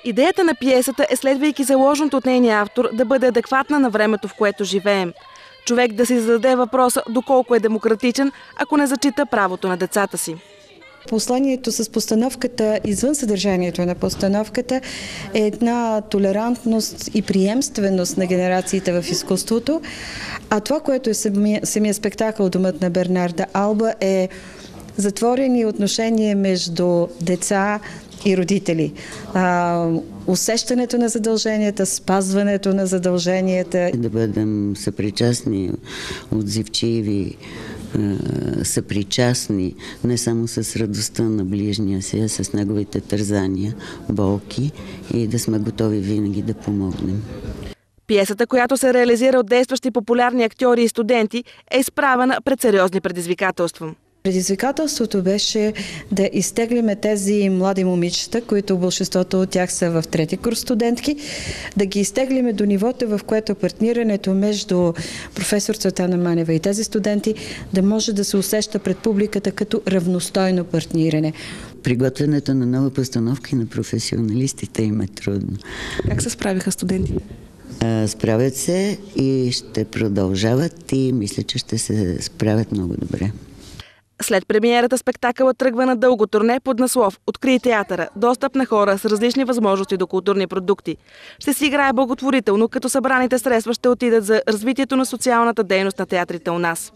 Идеята на пиесата е, следвайки заложеното от нейния автор, да бъде адекватна на времето, в което живеем. Човек да си зададе въпроса доколко е демократичен, ако не зачита правото на децата си. Посланието с постановката, извън съдържанието на постановката, е една толерантност и приемственост на генерациите в изкуството. А това, което е самия спектакъл "Домът на Бернарда Алба", е затворени отношения между деца и родители. Усещането на задълженията, спазването на задълженията. Да бъдем съпричастни, отзивчиви, съпричастни не само с радостта на ближния си, а с неговите тързания, болки и да сме готови винаги да помогнем. Пиесата, която се реализира от действащи популярни актьори и студенти, е изправена пред сериозни предизвикателства. Предизвикателството беше да изтеглиме тези млади момичета, които большинството от тях са в трети курс студентки, да ги изтеглиме до нивото, в което партнирането между професор Цветана Манева и тези студенти да може да се усеща пред публиката като равностойно партниране. Приготвянето на нова постановка и на професионалистите им е трудно. Как се справиха студентите? Справят се и ще продължават и мисля, че ще се справят много добре. След премиерата спектакълът тръгва на дълго турне под наслов "Открий театъра. Достъп на хора с различни възможности до културни продукти". Ще се играе благотворително, като събраните средства ще отидат за развитието на социалната дейност на театрите у нас.